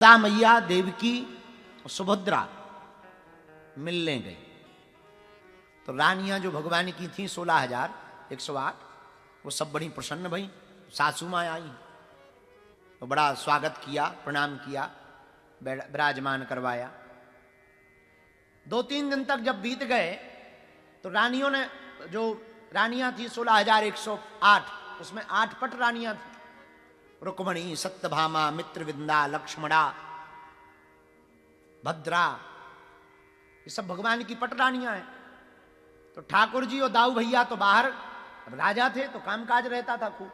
यशोदा मैया देवकी सुभद्रा मिलने गई तो रानियां जो भगवान की थी 16,108 वो सब बड़ी प्रसन्न भई। सासू माँ आई तो बड़ा स्वागत किया, प्रणाम किया, विराजमान करवाया। 2-3 दिन तक जब बीत गए तो रानियों ने, जो रानियां थी 16,108, उसमें 8 पट रानियां थी। रुक्मणी, सत्यभामा, मित्रविंदा, लक्ष्मणा, भद्रा, ये सब भगवान की पट रानियां हैं। तो ठाकुर जी और दाऊ भैया तो बाहर, अब राजा थे तो कामकाज रहता था खूब।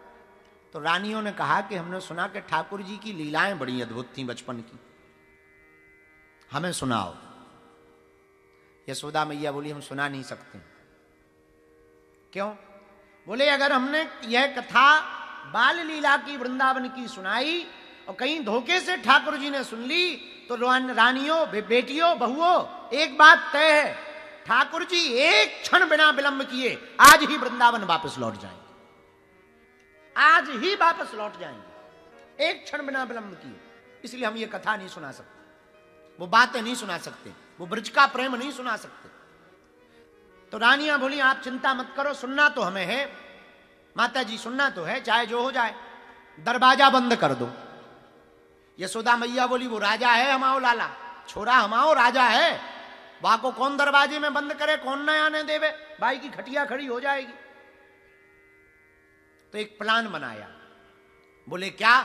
तो रानियों ने कहा कि हमने सुना कि ठाकुर जी की लीलाएं बड़ी अद्भुत थी बचपन की, हमें सुनाओ। यशोदा मैया बोली हम सुना नहीं सकते। क्यों? बोले अगर हमने यह कथा बाल लीला की वृंदावन की सुनाई और कहीं धोखे से ठाकुर जी ने सुन ली तो रानियों, बेटियों, बहुओं, एक बात तय है, ठाकुर जी एक क्षण बिना विलंब किए आज ही वृंदावन वापस लौट जाएंगे। आज ही वापस लौट जाएंगे, एक क्षण बिना विलंब किए। इसलिए हम ये कथा नहीं सुना सकते, वो बातें नहीं सुना सकते, वो ब्रज का प्रेम नहीं सुना सकते। तो रानियां बोली आप चिंता मत करो, सुनना तो हमें है माता जी, सुनना तो है, चाहे जो हो जाए, दरवाजा बंद कर दो। यशोदा मैया बोली वो राजा है हमाओ लाला, छोरा हमाओ राजा है, वहां को कौन दरवाजे में बंद करे, कौन न आने देवे, भाई की खटिया खड़ी हो जाएगी। तो एक प्लान बनाया। बोले क्या?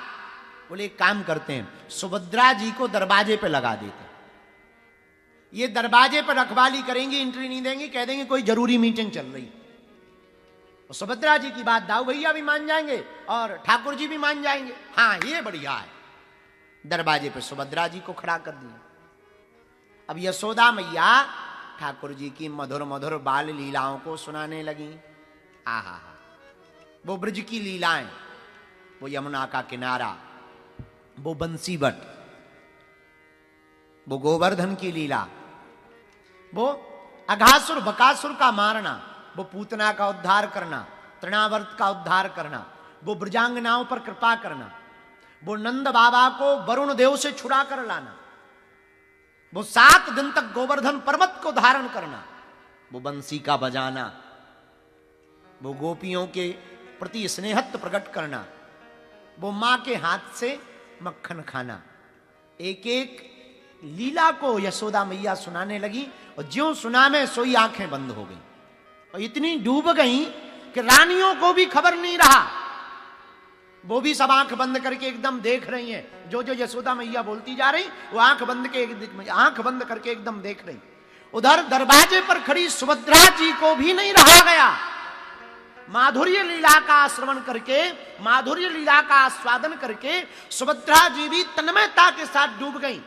बोले एक काम करते हैं, सुभद्रा जी को दरवाजे पे लगा देते, ये दरवाजे पर रखवाली करेंगी, एंट्री नहीं देंगी, कह देंगे कोई जरूरी मीटिंग चल रही। और सुभद्रा जी की बात दाऊ भैया भी मान जाएंगे और ठाकुर जी भी मान जाएंगे। हाँ ये बढ़िया है। दरवाजे पे सुभद्रा जी को खड़ा कर दिया। अब यशोदा मैया ठाकुर जी की मधुर मधुर बाल लीलाओं को सुनाने लगी। आहा, वो ब्रज की लीलाएं, वो यमुना का किनारा, वो बंसीवट, वो गोवर्धन की लीला, वो अघासुर बकासुर का मारना, वो पूतना का उद्धार करना, तृणावर्त का उद्धार करना, वो ब्रजांगनाओं पर कृपा करना, वो नंद बाबा को वरुण देव से छुड़ा कर लाना, वो 7 दिन तक गोवर्धन पर्वत को धारण करना, वो बंसी का बजाना, वो गोपियों के प्रति स्नेहत्व प्रकट करना, वो मां के हाथ से मक्खन खाना। एक एक लीला को यशोदा मैया सुनाने लगी और ज्यों सुना में सोई आंखें बंद हो गई और इतनी डूब गई कि रानियों को भी खबर नहीं रहा। वो भी सब आंख बंद करके एकदम देख रही हैं। जो जो यशोदा मैया बोलती जा रही वो आंख बंद करके एकदम देख रही। उधर दरवाजे पर खड़ी सुभद्रा जी को भी नहीं रहा गया। माधुर्य लीला का श्रवण करके, माधुर्य लीला का आस्वादन करके सुभद्रा जी भी तन्मयता के साथ डूब गई।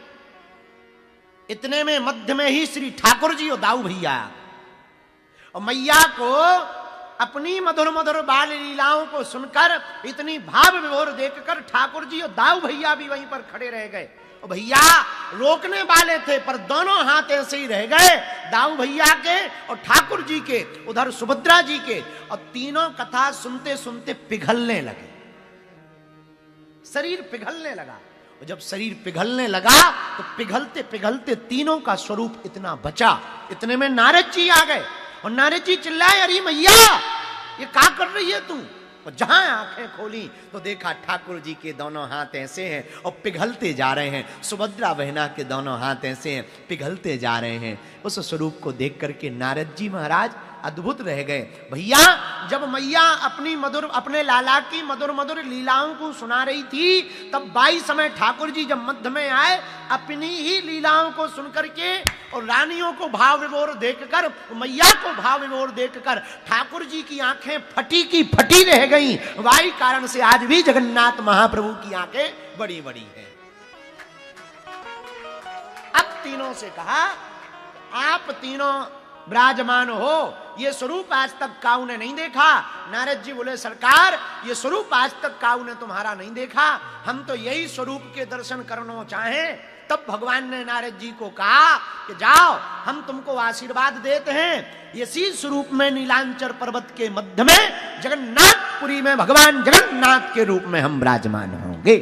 इतने में मध्य में ही श्री ठाकुर जी और दाऊ भैया और मैया को अपनी मधुर मधुर बाल लीलाओं को सुनकर इतनी भाव विभोर देखकर ठाकुर जी और दाऊ भैया भी वहीं पर खड़े रह गए। और भैया रोकने वाले थे पर दोनों हाथ ऐसे ही रह गए, दाऊ भैया के और ठाकुर जी के, उधर सुभद्रा जी के। और तीनों कथा सुनते सुनते पिघलने लगे, शरीर पिघलने लगा। और जब शरीर पिघलने लगा तो पिघलते पिघलते तीनों का स्वरूप इतना बचा। इतने में नारद जी आ गए और नारद जी चिल्लाए अरे मैया ये क्या कर रही है तू? और जहां आंखें खोली तो देखा ठाकुर जी के दोनों हाथ ऐसे हैं और पिघलते जा रहे हैं। सुभद्रा बहना के दोनों हाथ ऐसे हैं, पिघलते जा रहे हैं। उस स्वरूप को देख करके नारद जी महाराज अद्भुत रह गए। भैया जब मैया अपने लाला की मधुर मधुर लीलाओं को सुना रही थी तब 22 समय ठाकुर जी जब मध्य में आए, अपनी ही लीलाओं को सुनकर के और रानियों को भाव विभोर देखकर, मैया को भाव विभोर देखकर ठाकुर जी की आंखें फटी की फटी रह गईं। वही कारण से आज भी जगन्नाथ महाप्रभु की आंखें बड़ी बड़ी हैं। अब तीनों से कहा आप तीनों विराजमान हो, ये स्वरूप आज तक काऊ ने नहीं देखा। नारद जी बोले सरकार ये स्वरूप आज तक काऊ ने तुम्हारा नहीं देखा, हम तो यही स्वरूप के दर्शन करना चाहें। तब भगवान ने नारद जी को कहा कि जाओ हम तुमको आशीर्वाद देते हैं, इसी स्वरूप में नीलांचल पर्वत के मध्य में जगन्नाथपुरी में भगवान जगन्नाथ के रूप में हम विराजमान होंगे।